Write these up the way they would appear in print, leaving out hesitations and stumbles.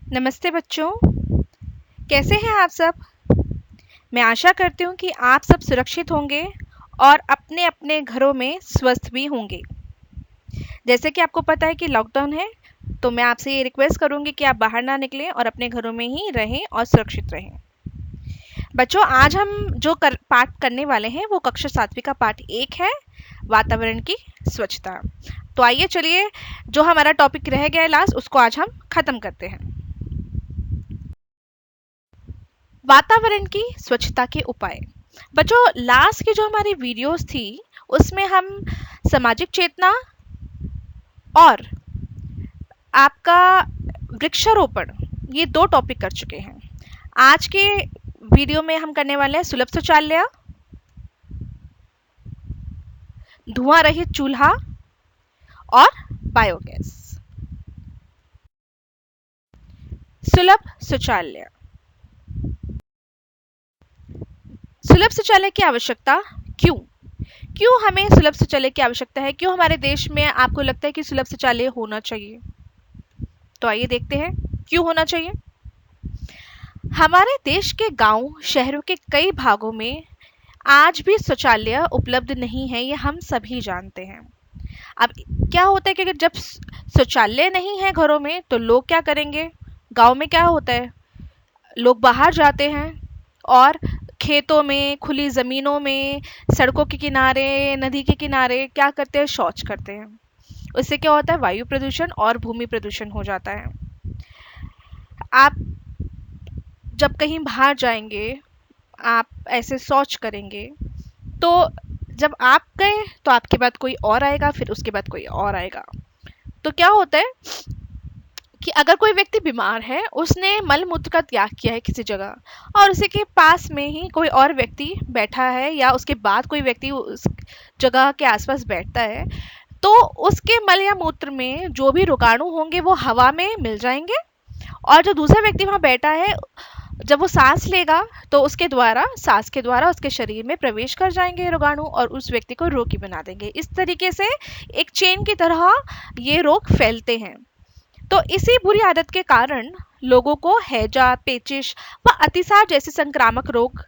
नमस्ते बच्चों, कैसे हैं आप सब। मैं आशा करती हूँ कि आप सब सुरक्षित होंगे और अपने अपने घरों में स्वस्थ भी होंगे। जैसे कि आपको पता है कि लॉकडाउन है, तो मैं आपसे ये रिक्वेस्ट करूँगी कि आप बाहर ना निकलें और अपने घरों में ही रहें और सुरक्षित रहें। बच्चों, आज हम जो पाठ करने वाले हैं वो कक्षा 7वीं का पाठ 1 है, वातावरण की स्वच्छता। तो आइए चलिए, जो हमारा टॉपिक रह गया है लास्ट, उसको आज हम खत्म करते हैं। वातावरण की स्वच्छता के उपाय। बच्चों, लास्ट की जो हमारी वीडियोस थी उसमें हम सामाजिक चेतना और आपका वृक्षारोपण, ये 2 टॉपिक कर चुके हैं। आज के वीडियो में हम करने वाले हैं सुलभ शौचालय, धुआं रहित चूल्हा और बायोगैस। सुलभ शौचालय। सुलभ शौचालय की आवश्यकता क्यों? क्यों हमें सुलभ शौचालय की आवश्यकता है? क्यों हमारे देश में आपको लगता है कि सुलभ शौचालय होना चाहिए? तो आइए देखते हैं क्यों होना चाहिए। हमारे देश के गांव शहरों के कई भागों में आज भी शौचालय उपलब्ध नहीं है, ये हम सभी जानते हैं। अब क्या होता है कि अगर जब शौचालय नहीं है घरों में तो लोग क्या करेंगे? गांव में क्या होता है, लोग बाहर जाते हैं और खेतों में, खुली जमीनों में, सड़कों के किनारे, नदी के किनारे क्या करते हैं? शौच करते हैं। उससे क्या होता है? वायु प्रदूषण और भूमि प्रदूषण हो जाता है। आप जब कहीं बाहर जाएंगे, आप ऐसे शौच करेंगे, तो जब आप गए तो आपके बाद कोई और आएगा, फिर उसके बाद कोई और आएगा। तो क्या होता है कि अगर कोई व्यक्ति बीमार है, उसने मल मूत्र का त्याग किया है किसी जगह और उसी के पास में ही कोई और व्यक्ति बैठा है या उसके बाद कोई व्यक्ति उस जगह के आसपास बैठता है, तो उसके मल या मूत्र में जो भी रोगाणु होंगे वो हवा में मिल जाएंगे और जो दूसरा व्यक्ति वहां बैठा है, जब वो सांस लेगा तो उसके द्वारा, सांस के द्वारा उसके शरीर में प्रवेश कर जाएंगे रोगाणु और उस व्यक्ति को रोगी बना देंगे। इस तरीके से एक चेन की तरह ये रोग फैलते हैं। तो इसी बुरी आदत के कारण लोगों को हैजा, पेचिश व अतिसार जैसे संक्रामक रोग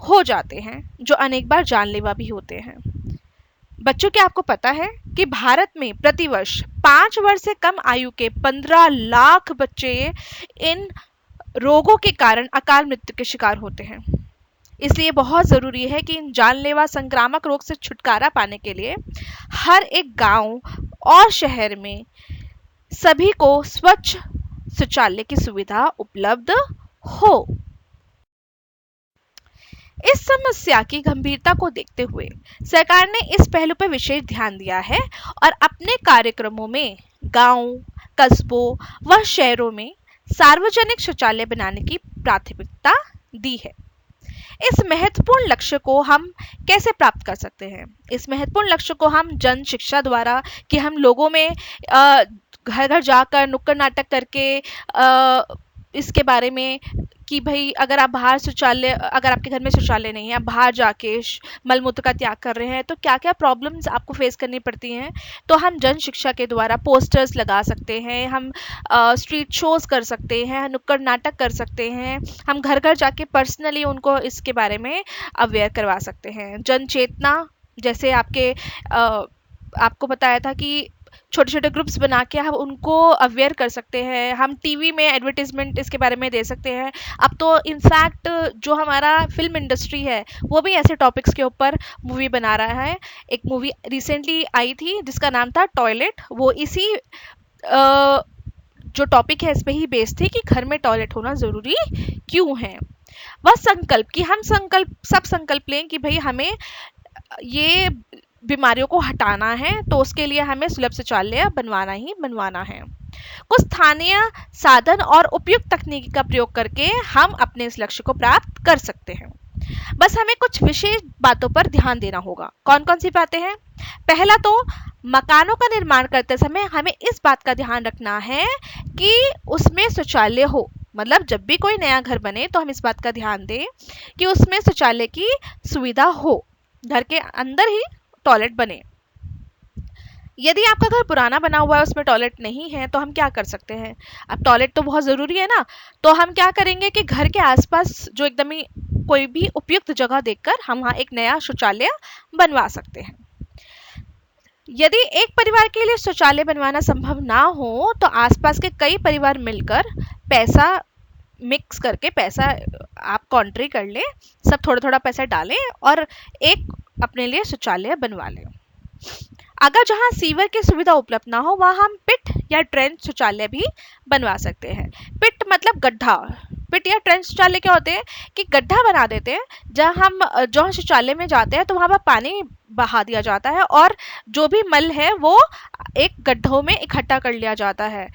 हो जाते हैं, जो अनेक बार जानलेवा भी होते हैं। बच्चों, क्या आपको पता है कि भारत में प्रतिवर्ष 5 वर्ष से कम आयु के 15 लाख बच्चे इन रोगों के कारण अकाल मृत्यु के शिकार होते हैं। इसलिए बहुत ज़रूरी है कि इन जानलेवा संक्रामक रोग से छुटकारा पाने के लिए हर एक गांव और शहर में सभी को स्वच्छ शौचालय की सुविधा उपलब्ध हो। इस समस्या की गंभीरता को देखते हुए सरकार ने इस पहलू पर विशेष ध्यान दिया है और अपने कार्यक्रमों में गांव, कस्बों व शहरों में सार्वजनिक शौचालय बनाने की प्राथमिकता दी है। इस महत्वपूर्ण लक्ष्य को हम कैसे प्राप्त कर सकते हैं? इस महत्वपूर्ण लक्ष्य को हम जन शिक्षा द्वारा, कि हम लोगों में घर घर जाकर नुक्कड़ नाटक करके इसके बारे में कि भाई अगर आप बाहर शौचालय, अगर आपके घर में शौचालय नहीं है, आप बाहर जाके मलमूत्र का त्याग कर रहे हैं तो क्या क्या प्रॉब्लम्स आपको फेस करनी पड़ती हैं, तो हम जन शिक्षा के द्वारा पोस्टर्स लगा सकते हैं, हम स्ट्रीट शोज कर सकते हैं, नुक्कड़ नाटक कर सकते हैं, हम घर घर जाके पर्सनली उनको इसके बारे में अवेयर करवा सकते हैं। जन चेतना, जैसे आपको बताया था कि छोटे छोटे ग्रुप्स बना के हम उनको अवेयर कर सकते हैं, हम टीवी में एडवर्टीजमेंट इसके बारे में दे सकते हैं। अब तो इनफैक्ट जो हमारा फिल्म इंडस्ट्री है वो भी ऐसे टॉपिक्स के ऊपर मूवी बना रहा है। एक मूवी रिसेंटली आई थी जिसका नाम था टॉयलेट, वो इसी जो टॉपिक है इस पे ही बेस्ड थी कि घर में टॉयलेट होना ज़रूरी क्यों है। वह संकल्प, कि हम सब संकल्प लें कि भाई हमें ये बीमारियों को हटाना है, तो उसके लिए हमें सुलभ शौचालय बनवाना ही बनवाना है। कुछ स्थानीय साधन और उपयुक्त तकनीकी का प्रयोग करके हम अपने इस लक्ष्य को प्राप्त कर सकते हैं। बस हमें कुछ विशेष बातों पर ध्यान देना होगा। कौन कौन सी बातें हैं? पहला तो मकानों का निर्माण करते समय हमें इस बात का ध्यान रखना है कि उसमें शौचालय हो। मतलब जब भी कोई नया घर बने तो हम इस बात का ध्यान दें कि उसमें शौचालय की सुविधा हो, घर के अंदर ही टॉयलेट बने। यदि आपका घर पुराना बना हुआ है, उसमें टॉयलेट नहीं है, तो हम क्या कर सकते हैं? अब टॉयलेट तो बहुत ज़रूरी है ना, तो हम क्या करेंगे कि घर के आसपास जो एकदम ही कोई भी उपयुक्त जगह देखकर हम वहाँ एक नया शौचालय बनवा सकते हैं। यदि एक परिवार के लिए शौचालय बनवाना संभव ना हो, तो आसपास के कई परिवार मिलकर पैसा मिक्स करके पैसा आप कॉन्ट्री कर लें, सब थोड़ा थोड़ा पैसा डालें और एक अपने लिए शौचालय बनवा लें। अगर जहां सीवर की सुविधा उपलब्ध ना हो, वहां हम पिट या ट्रेंच शौचालय भी बनवा सकते हैं। पिट मतलब गड्ढा। पिट या ट्रेंच शौचालय क्या होते हैं कि गड्ढा बना देते हैं, जहां हम जहाँ शौचालय में जाते हैं तो वहां पर पानी बहा दिया जाता है और जो भी मल है वो एक गड्ढों में इकट्ठा कर लिया जाता है।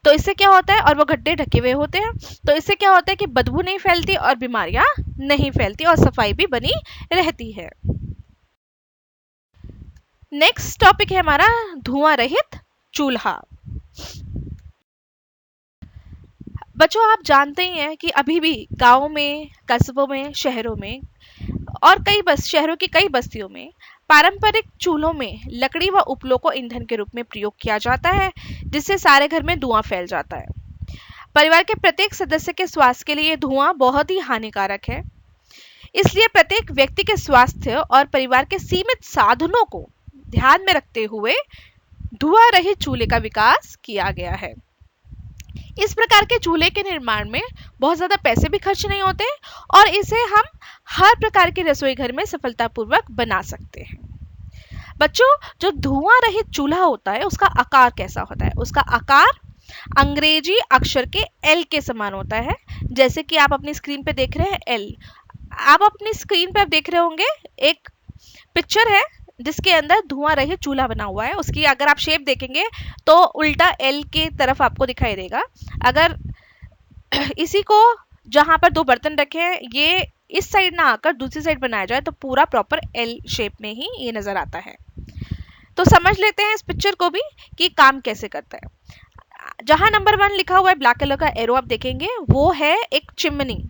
तो इससे क्या होता है, और वो गड्ढे ढके हुए होते हैं, तो इससे क्या होता है कि बदबू नहीं फैलती और बीमारियां नहीं फैलती और सफाई भी बनी रहती है। नेक्स्ट टॉपिक है हमारा धुआं रहित चूल्हा। बच्चों, आप जानते ही हैं कि अभी भी गाँव में, कस्बों में, शहरों में और शहरों की कई बस्तियों में पारंपरिक चूल्हों में लकड़ी व उपलों को ईंधन के रूप में प्रयोग किया जाता है, जिससे सारे घर में धुआं फैल जाता है। परिवार के प्रत्येक सदस्य के स्वास्थ्य के लिए धुआं बहुत ही हानिकारक है। इसलिए प्रत्येक व्यक्ति के स्वास्थ्य और परिवार के सीमित साधनों को ध्यान में रखते हुए धुआं रहित चूल्हे का विकास किया गया है। इस प्रकार के चूल्हे के निर्माण में बहुत ज्यादा पैसे भी खर्च नहीं होते और इसे हम हर प्रकार के रसोई घर में सफलतापूर्वक बना सकते हैं। बच्चों, जो धुआं रहित चूल्हा होता है उसका आकार कैसा होता है? उसका आकार अंग्रेजी अक्षर के एल के समान होता है, जैसे कि आप अपनी स्क्रीन पे देख रहे हैं एल। आप अपनी स्क्रीन पर देख रहे होंगे एक पिक्चर है जिसके अंदर धुआं रहित चूल्हा बना हुआ है। उसकी अगर आप शेप देखेंगे तो उल्टा एल के तरफ आपको दिखाई देगा। अगर इसी को जहां पर दो बर्तन रखे हैं, ये इस साइड ना आकर दूसरी साइड बनाया जाए तो पूरा प्रॉपर एल शेप में ही ये नजर आता है। तो समझ लेते हैं इस पिक्चर को भी कि काम कैसे करता है। जहां नंबर 1 लिखा हुआ है ब्लैक कलर का एरो आप देखेंगे, वो है एक चिमनी।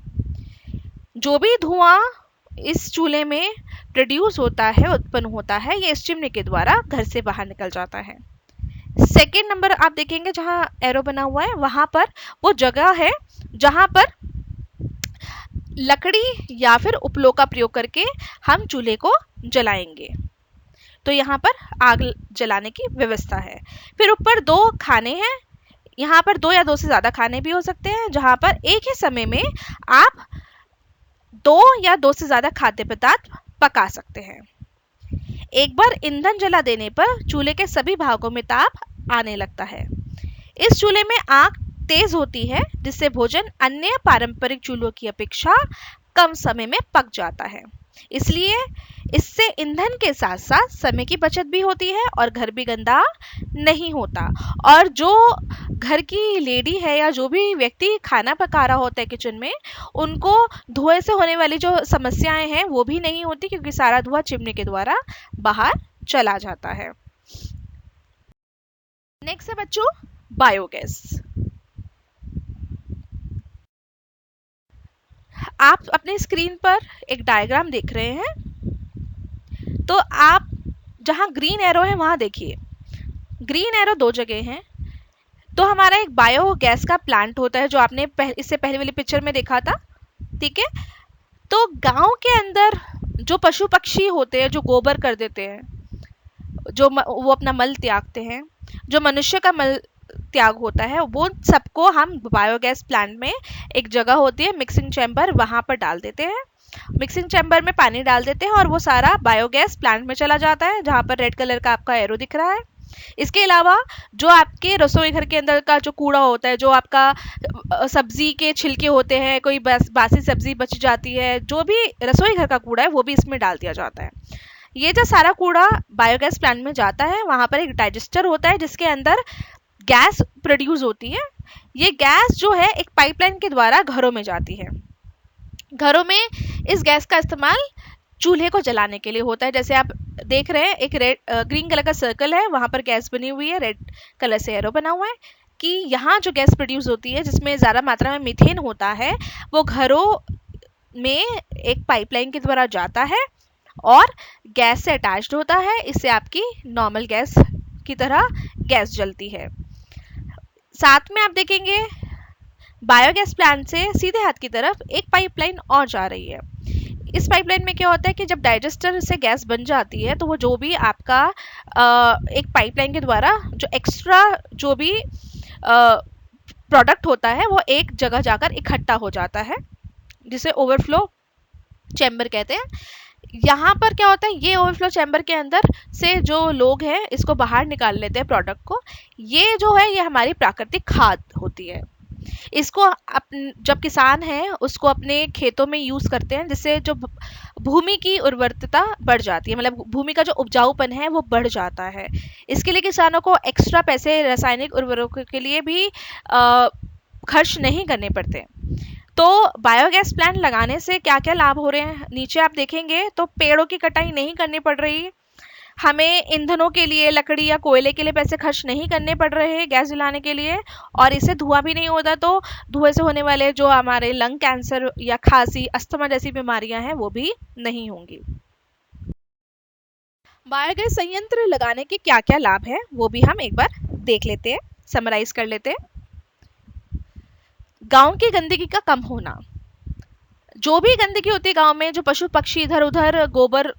जो भी धुआं इस चूल्हे में प्रोड्यूस होता है, उत्पन्न होता है, ये इस चिमनी के द्वारा घर से बाहर निकल जाता है। सेकेंड नंबर आप देखेंगे जहां एरो बना हुआ है, वहां पर वो जगह है जहां पर लकड़ी या फिर उपलों का प्रयोग करके हम चूल्हे को जलाएंगे। तो यहाँ पर आग जलाने की व्यवस्था है। फिर ऊपर दो खाने हैं। यहाँ पर दो या दो से ज्यादा खाने भी हो सकते हैं, जहां पर एक ही समय में आप दो या दो से ज्यादा खाद्य पदार्थ पका सकते हैं। एक बार ईंधन जला देने पर चूल्हे के सभी भागों में ताप आने लगता है। इस चूल्हे में आग तेज होती है, जिससे भोजन अन्य पारंपरिक चूल्हों की अपेक्षा कम समय में पक जाता है। इसलिए इससे ईंधन के साथ साथ समय की बचत भी होती है और घर भी गंदा नहीं होता। और जो घर की लेडी है या जो भी व्यक्ति खाना पका रहा होता है किचन में, उनको धुएं से होने वाली जो समस्याएं हैं वो भी नहीं होती, क्योंकि सारा धुआं चिमनी के द्वारा बाहर चला जाता है। नेक्स्ट है बच्चों बायोगैस। आप अपने स्क्रीन पर एक डायग्राम देख रहे हैं। तो आप जहां ग्रीन एरो है वहां देखिए, ग्रीन एरो दो जगह हैं। तो हमारा एक बायोगैस का प्लांट होता है जो आपने इससे पहले वाली पिक्चर में देखा था, ठीक है। तो गांव के अंदर जो पशु पक्षी होते हैं जो गोबर कर देते हैं, वो अपना मल त्यागते हैं, जो मनुष्य का मल त्याग होता है, वो सबको हम बायोगैस प्लांट में एक जगह होती है मिक्सिंग चैम्बर, वहां पर डाल देते हैं। मिक्सिंग चैम्बर में पानी डाल देते हैं और वो सारा बायोगैस प्लांट में चला जाता है, जहां पर रेड कलर का आपका एरो दिख रहा है। इसके अलावा जो आपके रसोई घर के अंदर का जो कूड़ा होता है, जो आपका सब्जी के छिलके होते हैं, कोई बासी सब्जी बच जाती है, जो भी रसोई घर का कूड़ा है वो भी इसमें डाल दिया जाता है। ये जो सारा कूड़ा बायोगैस प्लांट में जाता है, वहां पर एक डाइजेस्टर होता है जिसके अंदर गैस प्रोड्यूस होती है। ये गैस जो है एक पाइपलाइन के द्वारा घरों में जाती है। घरों में इस गैस का इस्तेमाल चूल्हे को जलाने के लिए होता है। जैसे आप देख रहे हैं एक ग्रीन कलर का सर्कल है, वहां पर गैस बनी हुई है, रेड कलर से एरो बना हुआ है कि यहाँ जो गैस प्रोड्यूस होती है जिसमें ज़्यादा मात्रा में मीथेन होता है, वो घरों में एक पाइपलाइन के द्वारा जाता है और गैस से अटैच्ड होता है। इससे आपकी नॉर्मल गैस की तरह गैस जलती है। साथ में आप देखेंगे बायोगैस प्लांट से सीधे हाथ की तरफ एक पाइपलाइन और जा रही है। इस पाइपलाइन में क्या होता है कि जब डाइजेस्टर से गैस बन जाती है तो वो जो भी आपका एक पाइपलाइन के द्वारा जो एक्स्ट्रा जो भी प्रोडक्ट होता है वो एक जगह जाकर इकट्ठा हो जाता है, जिसे ओवरफ्लो चैम्बर कहते हैं। यहाँ पर क्या होता है, ये ओवरफ्लो चैम्बर के अंदर से जो लोग हैं इसको बाहर निकाल लेते हैं प्रोडक्ट को। ये जो है ये हमारी प्राकृतिक खाद होती है। इसको जब किसान हैं उसको अपने खेतों में यूज करते हैं, जिससे जो भूमि की उर्वरता बढ़ जाती है, मतलब भूमि का जो उपजाऊपन है वो बढ़ जाता है। इसके लिए किसानों को एक्स्ट्रा पैसे रासायनिक उर्वरकों के लिए भी खर्च नहीं करने पड़ते। तो बायोगैस प्लांट लगाने से क्या क्या लाभ हो रहे हैं, नीचे आप देखेंगे तो पेड़ों की कटाई नहीं करनी पड़ रही, हमें ईंधनों के लिए लकड़ी या कोयले के लिए पैसे खर्च नहीं करने पड़ रहे हैं गैस जलाने के लिए, और इससे धुआं भी नहीं होता, तो धुएं से होने वाले जो हमारे लंग कैंसर या खांसी अस्थमा जैसी बीमारियां हैं वो भी नहीं होंगी। बायोगैस संयंत्र लगाने के क्या क्या लाभ है वो भी हम एक बार देख लेते हैं, समराइज कर लेते हैं। गांव की गंदगी का कम होना, जो भी गंदगी होती है गांव में, जो पशु पक्षी इधर उधर गोबर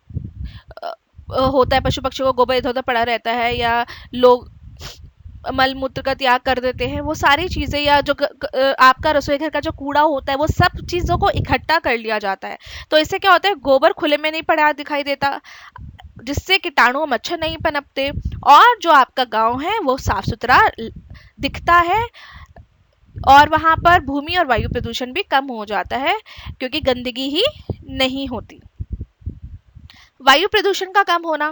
होता है, पशु पक्षियों को गोबर इधर उधर पड़ा रहता है, या लोग मल मूत्र का त्याग कर देते हैं, वो सारी चीजें, या जो आपका रसोई घर का जो कूड़ा होता है वो सब चीजों को इकट्ठा कर लिया जाता है। तो इससे क्या होता है, गोबर खुले में नहीं पड़ा दिखाई देता, जिससे कीटाणु मच्छर नहीं पनपते, और जो आपका गांव है वो साफ सुथरा दिखता है, और वहां पर भूमि और वायु प्रदूषण भी कम हो जाता है क्योंकि गंदगी ही नहीं होती। वायु प्रदूषण का कम होना,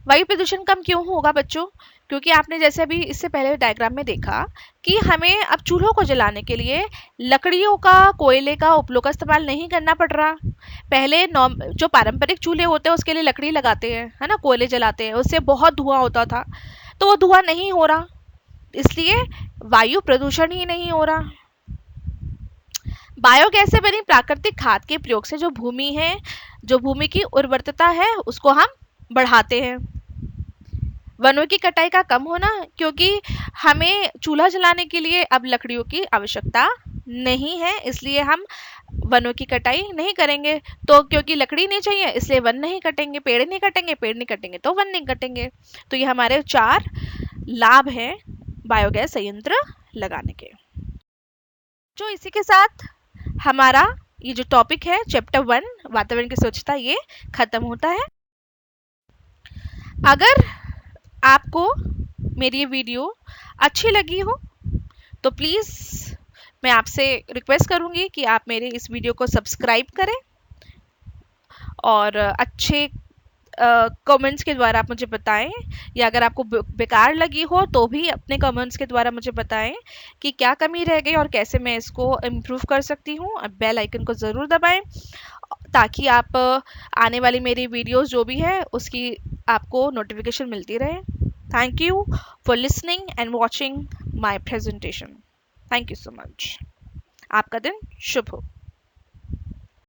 वायु प्रदूषण कम क्यों होगा बच्चों, क्योंकि आपने जैसे अभी इससे पहले डायग्राम में देखा कि हमें अब चूल्हों को जलाने के लिए लकड़ियों का, कोयले का, उपलों का इस्तेमाल नहीं करना पड़ रहा। पहले जो पारंपरिक चूल्हे होते हैं उसके लिए लकड़ी लगाते हैं, है ना, कोयले जलाते हैं, उससे बहुत धुआं होता था, तो वो धुआं नहीं हो रहा, इसलिए वायु प्रदूषण ही नहीं हो रहा। बायोगैस से बनी प्राकृतिक खाद के प्रयोग से जो भूमि है, जो भूमि की उर्वरता है उसको हम बढ़ाते हैं। वनों की कटाई का कम होना, क्योंकि हमें चूल्हा जलाने के लिए अब लकड़ियों की आवश्यकता नहीं है, इसलिए हम वनों की कटाई नहीं करेंगे। तो क्योंकि लकड़ी नहीं चाहिए इसलिए वन नहीं कटेंगे, पेड़ नहीं कटेंगे, पेड़ नहीं कटेंगे तो वन नहीं कटेंगे। तो ये हमारे 4 लाभ हैं बायोगैस संयंत्र लगाने के। जो इसी के साथ हमारा ये जो टॉपिक है चैप्टर 1 वातावरण की स्वच्छता ये खत्म होता है। अगर आपको मेरी ये वीडियो अच्छी लगी हो तो प्लीज़ मैं आपसे रिक्वेस्ट करूंगी कि आप मेरे इस वीडियो को सब्सक्राइब करें, और अच्छे कमेंट्स के द्वारा आप मुझे बताएं, या अगर आपको बेकार लगी हो तो भी अपने कमेंट्स के द्वारा मुझे बताएं कि क्या कमी रह गई और कैसे मैं इसको इम्प्रूव कर सकती हूँ। बेल आइकन को ज़रूर दबाएं ताकि आप आने वाली मेरी वीडियोस जो भी है उसकी आपको नोटिफिकेशन मिलती रहे। Thank you for listening and watching my presentation. Thank you so much. आपका दिन शुभ हो।